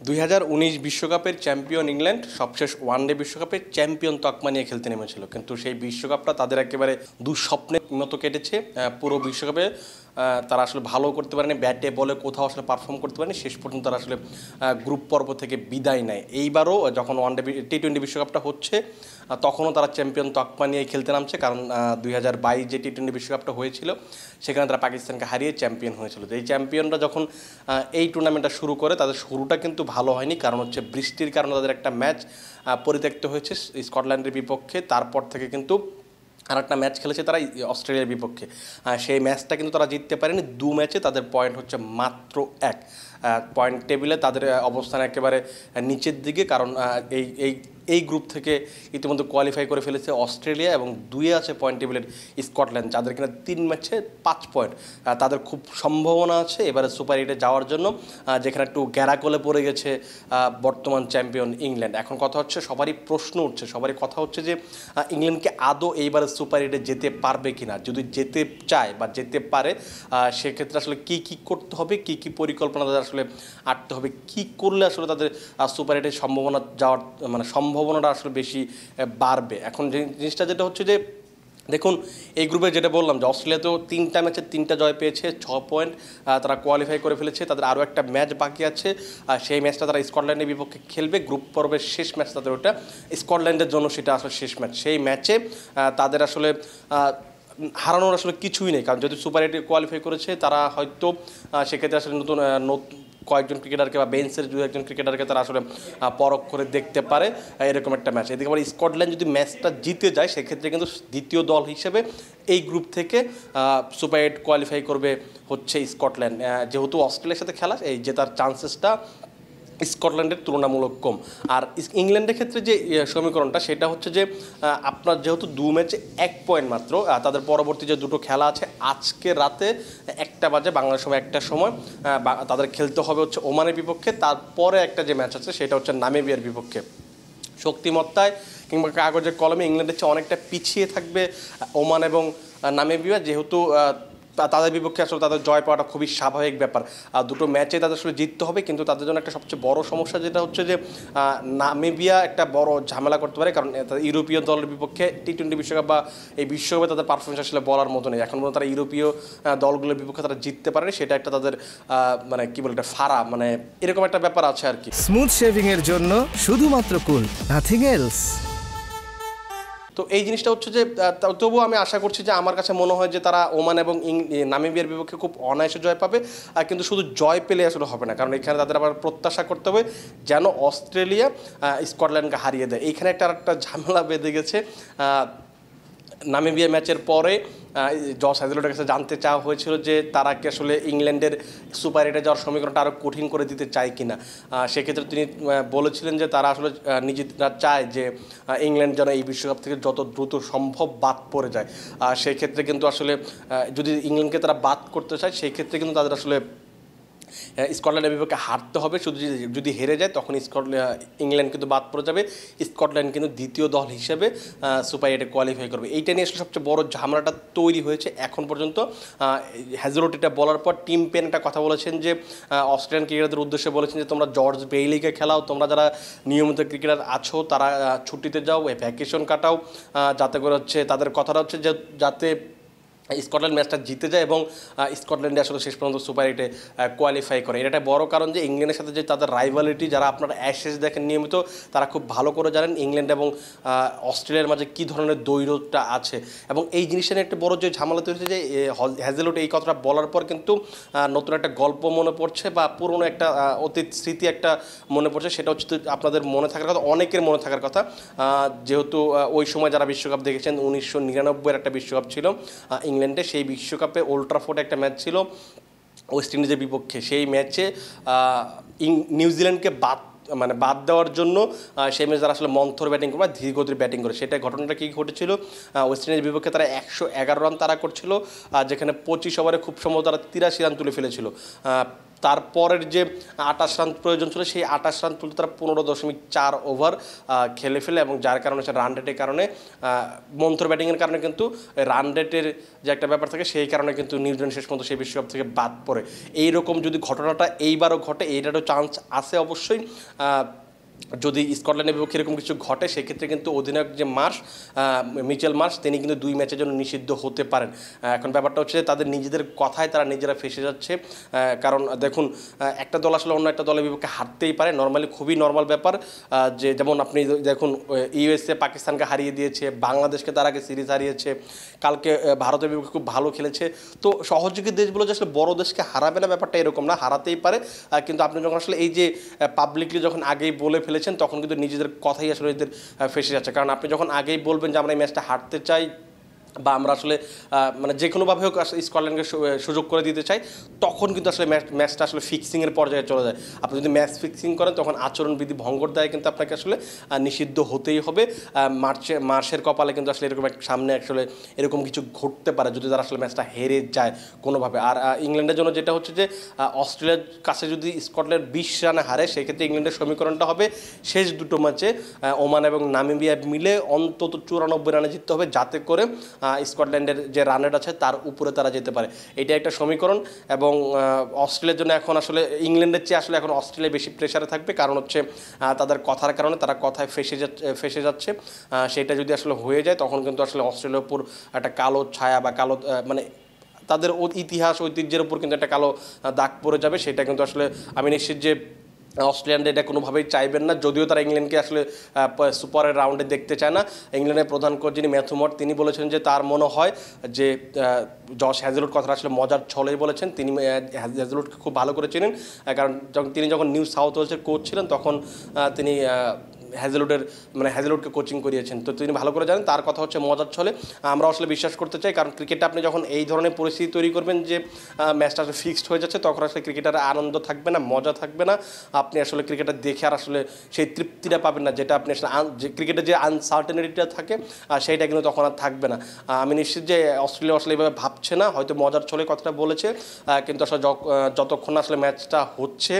2019 বিশ্বকাপের champion England সবশেষ one day বিশ্বকাপে চ্যাম্পিয়ন তকমা নিয়ে খেলতে নেমেছিল, কিন্তু সেই বিশ্বকাপটা তাদের একেবারে দুঃস্বপ্নের মতো কেটেছে। পুরো বিশ্বকাপে তারা আসলে ভালো করতে পারেনি, ব্যাটে বলে কোথাও আসলে পারফর্ম করতে পারেনি। শেষ পর্যন্ত তারা আসলে গ্রুপ পর্ব থেকে বিদায় নেয়। এইবারও যখন ওয়ানডে টি-20 বিশ্বকাপটা হচ্ছে তখনও তারা চ্যাম্পিয়ন তকমা নিয়ে খেলতে নামছে, কারণ 2022 যে টি-20 বিশ্বকাপটা হয়েছিল সেখানে তারা পাকিস্তানকে হারিয়ে চ্যাম্পিয়ন হয়েছিল। এই চ্যাম্পিয়নরা যখন এই টুর্নামেন্টটা শুরু করে তাদের শুরুটা কিন্তু ভালো হয়নি, কারণ হচ্ছে বৃষ্টির কারণে তাদের একটা ম্যাচ পরিত্যক্ত হয়েছে স্কটল্যান্ডের বিপক্ষে। তারপর থেকে কিন্তু আর একটা ম্যাচ খেলেছে তারা অস্ট্রেলিয়ার বিপক্ষে, সেই ম্যাচটা কিন্তু তারা জিততে পারেনি। দু ম্যাচে তাদের পয়েন্ট হচ্ছে মাত্র 1 পয়েন্ট। টেবিলে তাদের অবস্থান একেবারে নিচের দিকে, কারণ এই এই এই গ্রুপ থেকে ইতিমধ্যে কোয়ালিফাই করে ফেলেছে অস্ট্রেলিয়া এবং 2-এ আছে পয়েন্ট টেবিলের স্কটল্যান্ড, যাদের কিনা 3 ম্যাচে 5 পয়েন্ট। তাদের খুব সম্ভাবনা আছে এবারে সুপার 8-এ যাওয়ার জন্য, যেখানে একটু গ্যারাকলে পড়ে গেছে বর্তমান চ্যাম্পিয়ন ইংল্যান্ড। এখন কথা হচ্ছে, সবারই প্রশ্ন উঠছে, সবারই কথা হচ্ছে যে ইংল্যান্ডকে আদৌ এইবারে সুপার 8-এ যেতে পারবে কিনা। যদি যেতে চায় বা যেতে পারে সেক্ষেত্রে আসলে কী কী করতে হবে, কী কী পরিকল্পনা তাদের আসলে আটতে হবে, কী করলে আসলে তাদের সুপার 8-এর সম্ভাবনা যাওয়ার মানে সম্ভাবনাটা আসলে বেশি বাড়বে। এখন যে জিনিসটা যেটা হচ্ছে যে দেখুন, এই গ্রুপে যেটা বললাম যে অস্ট্রেলিয়াতেও 3টা ম্যাচে 3টা জয় পেয়েছে, 6 পয়েন্ট, তারা কোয়ালিফাই করে ফেলেছে। তাদের আরও একটা ম্যাচ বাকি আছে, সেই ম্যাচটা তারা স্কটল্যান্ডের বিপক্ষে খেলবে। গ্রুপ পর্বের শেষ ম্যাচ তাদের ওটা, স্কটল্যান্ডের জন্য সেটা আসলে শেষ ম্যাচ। সেই ম্যাচে তাদের আসলে হারানোর আসলে কিছুই নেই, কারণ যদি সুপার 8-এ কোয়ালিফাই করেছে তারা হয়তো সেক্ষেত্রে আসলে নতুন কয়েকজন ক্রিকেটারকে বা বেঞ্চের দু একজন ক্রিকেটারকে তারা আসলে পরখ করে দেখতে পারে এরকম একটা ম্যাচ। এদিকে আবার স্কটল্যান্ড যদি ম্যাচটা জিতে যায় সেক্ষেত্রে কিন্তু দ্বিতীয় দল হিসেবে এই গ্রুপ থেকে সুপার 8 কোয়ালিফাই করবে হচ্ছে স্কটল্যান্ড। যেহেতু অস্ট্রেলিয়ার সাথে খেলা, এই জেতার চান্সেসটা স্কটল্যান্ডের তুলনামূলক কম। আর ইংল্যান্ডের ক্ষেত্রে যে সমীকরণটা সেটা হচ্ছে যে আপনার যেহেতু 2 ম্যাচে 1 পয়েন্ট মাত্র, তাদের পরবর্তী যে দুটো খেলা আছে আজকে রাতে 1টা বাজে বাংলাদেশ সময় 1টার সময় তাদের খেলতে হবে হচ্ছে ওমানের বিপক্ষে। তারপরে একটা যে ম্যাচ আছে সেটা হচ্ছে নামিবিয়ার বিপক্ষে। শক্তিমত্তায় কিংবা কাগজের কলমে ইংল্যান্ডের চেয়ে অনেকটা পিছিয়ে থাকবে ওমান এবং নামিবিয়া, যেহেতু তাদের বিপক্ষে আসলে তাদের জয় পাওয়াটা খুবই স্বাভাবিক ব্যাপার। দুটো ম্যাচে তাদের আসলে জিততে হবে, কিন্তু তাদের জন্য একটা সবচেয়ে বড় সমস্যা যেটা হচ্ছে যে নামিবিয়া একটা বড় ঝামেলা করতে পারে, কারণ ইউরোপীয় দলের বিপক্ষে টি-20 বিশ্বকাপ বা এই বিশ্বকাপে তাদের পারফরমেন্স আসলে বলার মতো নেই। এখন পর্যন্ত তারা ইউরোপীয় দলগুলোর বিপক্ষে তারা জিততে পারেনি, সেটা একটা তাদের মানে কি বলে, একটা ফাড়া, মানে এরকম একটা ব্যাপার আছে আর কি। স্মুথ শেভিং এর জন্য শুধুমাত্র কুল, নাথিং এলস। তো এই জিনিসটা হচ্ছে যে তবুও আমি আশা করছি যে আমার কাছে মনে হয় যে তারা ওমান এবং নামিবিয়ার বিপক্ষে খুব অনায়াসে জয় পাবে। কিন্তু শুধু জয় পেলে আসলে হবে না, কারণ এখানে তাদের আবার প্রত্যাশা করতে হবে যেন অস্ট্রেলিয়া স্কটল্যান্ডকে হারিয়ে দেয়। এইখানে একটা ঝামেলা বেঁধে গেছে। নামিবিয়া ম্যাচের পরে জস হ্যাজেলউডের কাছে জানতে চাওয়া হয়েছিল যে তারা কি আসলে ইংল্যান্ডের সুপার 8-এ যাওয়ার সমীকরণটা আরও কঠিন করে দিতে চায় কিনা। সেক্ষেত্রে তিনি বলেছিলেন যে তারা আসলে নিজেরা চায় যে ইংল্যান্ড যেন এই বিশ্বকাপ থেকে যত দ্রুত সম্ভব বাদ পড়ে যায়। সেক্ষেত্রে কিন্তু আসলে যদি ইংল্যান্ডকে তারা বাদ করতে চায় সেক্ষেত্রে কিন্তু তাদের আসলে স্কটল্যান্ডের বিপক্ষে হারতে হবে। শুধু যদি হেরে যায় তখন ইংল্যান্ড কিন্তু বাদ পড়ে যাবে, স্কটল্যান্ড কিন্তু দ্বিতীয় দল হিসেবে সুপার 8-এ কোয়ালিফাই করবে। এইটা নিয়ে আসলে সবচেয়ে বড় ঝামেলাটা তৈরি হয়েছে এখন পর্যন্ত। হ্যাজেলউড এটা বলার পর টিম পেন একটা কথা বলেছেন যে অস্ট্রেলিয়ান ক্রিকেটারদের উদ্দেশ্যে বলেছেন যে তোমরা জর্জ বেইলিকে খেলাও, তোমরা যারা নিয়মিত ক্রিকেটার আছো তারা ছুটিতে যাও, ভ্যাকেশন কাটাও, যাতে করে হচ্ছে তাদের কথাটা হচ্ছে যে যাতে স্কটল্যান্ড ম্যাচটা জিতে যায় এবং স্কটল্যান্ডে আসলে শেষ পর্যন্ত সুপার 8-এ কোয়ালিফাই করে। এটা একটা বড় কারণ যে ইংল্যান্ডের সাথে যে তাদের রাইভালিটি, যারা আপনারা অ্যাশেজ দেখেন নিয়মিত তারা খুব ভালো করে জানেন ইংল্যান্ড এবং অস্ট্রেলিয়ার মাঝে কী ধরনের দ্বৈরথটা আছে। এবং এই জিনিসটা নিয়ে একটা বড় যে ঝামেলা তৈরি হচ্ছে যে হ্যাজেলউড এই কথাটা বলার পর কিন্তু নতুন একটা গল্প মনে পড়ছে বা পুরনো একটা অতীত স্মৃতি একটা মনে পড়ছে। সেটা হচ্ছে আপনাদের মনে থাকার কথা, অনেকের মনে থাকার কথা, যেহেতু ওই সময় যারা বিশ্বকাপ দেখেছেন 1999-এর একটা বিশ্বকাপ ছিল ইংল্যান্ডে। সেই বিশ্বকাপে ওল্ড ট্রাফোর্ডে একটা ম্যাচ ছিল ওয়েস্ট ইন্ডিজের বিপক্ষে। সেই ম্যাচে নিউজিল্যান্ডকে বাদ দেওয়ার জন্য সেই ম্যাচ তারা আসলে মন্থর ব্যাটিং করে বা ধীরগতির ব্যাটিং করে। সেটা ঘটনাটা কী ঘটেছিল, ওয়েস্ট ইন্ডিজের বিপক্ষে তারা 111 রান তারা করছিল, যেখানে 25 ওভারে খুব সম্ভবত তারা 83 রান তুলে ফেলেছিল। তারপরের যে 28 রান প্রয়োজন ছিল সেই 28 রান তুলতে তারা 15.4 ওভার খেলে ফেলে, এবং যার কারণে হচ্ছে রান রেটের কারণে মন্থর ব্যাটিংয়ের কারণে কিন্তু রান রেটের যে একটা ব্যাপার থাকে সেই কারণে কিন্তু নিউজিল্যান্ড শেষ পর্যন্ত সেই বিশ্বকাপ থেকে বাদ পড়ে। এইরকম যদি ঘটনাটা এইবারও ঘটে, এইটারও চান্স আছে অবশ্যই। যদি স্কটল্যান্ডের বিপক্ষে এরকম কিছু ঘটে সেক্ষেত্রে কিন্তু অধিনায়ক যে মিচেল মার্শ তিনি কিন্তু 2 ম্যাচের জন্য নিষিদ্ধ হতে পারেন। এখন ব্যাপারটা হচ্ছে তাদের নিজেদের কথায় তারা নিজেরা ফেসে যাচ্ছে, কারণ দেখুন একটা দল আসলে অন্য একটা দলের বিপক্ষে হারতেই পারে, নর্মালি খুবই নর্মাল ব্যাপার। যে যেমন আপনি দেখুন ইউএসএ পাকিস্তানকে হারিয়ে দিয়েছে, বাংলাদেশকে তার আগে সিরিজ হারিয়েছে, কালকে ভারতের বিপক্ষে খুব ভালো খেলেছে। তো সহযোগী দেশগুলো যে আসলে বড় দেশকে হারাবে না ব্যাপারটা এরকম না, হারাতেই পারে। কিন্তু আপনি যখন আসলে এই যে পাবলিকলি যখন আগেই বলে ফেলেছেন তখন কিন্তু নিজেদের কথাই আসলে এদের ফেসে যাচ্ছে। কারণ আপনি যখন আগেই বলবেন যে আমরা এই ম্যাচটা হারতে চাই বা আমরা আসলে মানে যে কোনোভাবে হোক স্কটল্যান্ডকে সুযোগ করে দিতে চাই, তখন কিন্তু আসলে ম্যাচটা আসলে ফিক্সিংয়ের পর্যায়ে চলে যায়। আপনি যদি ম্যাচ ফিক্সিং করেন তখন আচরণবিধি ভঙ্গর দায় কিন্তু আপনাকে আসলে নিষিদ্ধ হতেই হবে। মার্শের কপালে কিন্তু আসলে এরকম সামনে আসলে এরকম কিছু ঘটতে পারে যদি তারা আসলে ম্যাচটা হেরে যায় কোনোভাবে। আর ইংল্যান্ডের জন্য যেটা হচ্ছে যে অস্ট্রেলিয়ার কাছে যদি স্কটল্যান্ড 20 রানে হারে সেক্ষেত্রে ইংল্যান্ডের সমীকরণটা হবে শেষ দুটো ম্যাচে ওমান এবং নামিবিয়া মিলে অন্তত 94 রানে জিততে হবে, যাতে করে স্কটল্যান্ডের যে রানের আছে তার উপরে তারা যেতে পারে। এটা একটা সমীকরণ। এবং অস্ট্রেলিয়ার জন্য এখন আসলে ইংল্যান্ডের চেয়ে আসলে এখন অস্ট্রেলিয়া বেশি প্রেশারে থাকবে, কারণ হচ্ছে তাদের কথার কারণে তারা কথায় ফেসে যাচ্ছে। সেটা যদি আসলে হয়ে যায় তখন কিন্তু আসলে অস্ট্রেলিয়ার উপর একটা কালো ছায়া বা কালো মানে তাদের ইতিহাস ঐতিহ্যের উপর কিন্তু একটা কালো দাগ পড়ে যাবে। সেটা কিন্তু আসলে আমি নিশ্চিত যে অস্ট্রেলিয়ানরা এটা কোনোভাবেই চাইবেন না, যদিও তারা ইংল্যান্ডকে আসলে সুপারের রাউন্ডে দেখতে চায় না। ইংল্যান্ডের প্রধান কোচ যিনি ম্যাথু মড তিনি বলেছেন যে তার মনে হয় যে জশ হ্যাজেলউড কথাটা আসলে মজার ছলেই বলেছেন। তিনি হ্যাজেলউডকে খুব ভালো করে চেনেন, কারণ তিনি যখন নিউ সাউথ ওয়েলসের কোচ ছিলেন তখন তিনি হ্যাজেলউডকে কোচিং করিয়েছেন, তো তিনি ভালো করে জানেন। তার কথা হচ্ছে মজার ছলে আমরা আসলে বিশ্বাস করতে চাই, কারণ ক্রিকেটে আপনি যখন এই ধরনের পরিস্থিতি তৈরি করবেন যে ম্যাচটা আসলে ফিক্সড হয়ে যাচ্ছে তখন আসলে ক্রিকেটার আনন্দ থাকবে না, মজা থাকবে না। আপনি আসলে ক্রিকেটার দেখে আর আসলে সেই তৃপ্তিটা পাবেন না, যেটা আপনি আসলে যে ক্রিকেটের যে আনসার্টেনিটিটা থাকে সেইটা কিন্তু তখন আর থাকবে না। আমি নিশ্চিত যে অস্ট্রেলিয়া আসলে এইভাবে ভাবছে না, হয়তো মজার ছলে কথাটা বলেছে, কিন্তু আসলে যতক্ষণ আসলে ম্যাচটা হচ্ছে,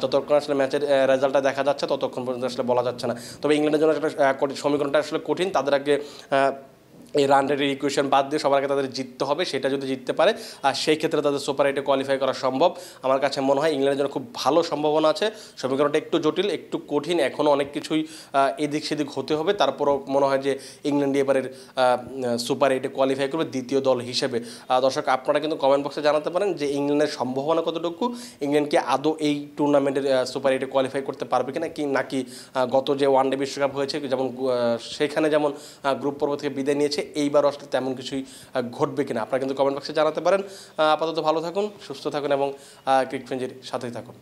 যতক্ষণ আসলে ম্যাচের রেজাল্টটা দেখা যাচ্ছে ততক্ষণ পর্যন্ত আসলে বলা যাচ্ছে না। তবে ইংল্যান্ডের জন্য একটা সমীকরণটা আসলে কঠিন, তাদের আগে এই রান রেটের ইকুয়েশন বাদ দিয়ে সবার আগে তাদের জিততে হবে। সেটা যদি জিততে পারে আর সেই ক্ষেত্রে তাদের সুপার 8-এ কোয়ালিফাই করা সম্ভব। আমার কাছে মনে হয় ইংল্যান্ডের জন্য খুব ভালো সম্ভাবনা আছে। সমীকরণটা একটু জটিল, একটু কঠিন, এখনও অনেক কিছুই এদিক সেদিক হতে হবে। তারপরও মনে হয় যে ইংল্যান্ড এবারের সুপার 8-এ কোয়ালিফাই করবে দ্বিতীয় দল হিসেবে। দর্শক আপনারা কিন্তু কমেন্ট বক্সে জানাতে পারেন যে ইংল্যান্ডের সম্ভাবনা কতটুকু, ইংল্যান্ডকে আদৌ এই টুর্নামেন্টের সুপার 8-এ কোয়ালিফাই করতে পারবে কিনা, নাকি গত যে ওয়ানডে বিশ্বকাপ হয়েছে যেমন সেখানে যেমন গ্রুপ পর্ব থেকে বিদায় নিয়েছে এইবারও আসলে তেমন কিছুই ঘটবে কিনা। আপনারা কিন্তু কমেন্ট বক্সে জানাতে পারেন। আপাতত ভালো থাকুন, সুস্থ থাকুন এবং ক্রিকেট ফ্রেন্ডের সাথেই থাকুন।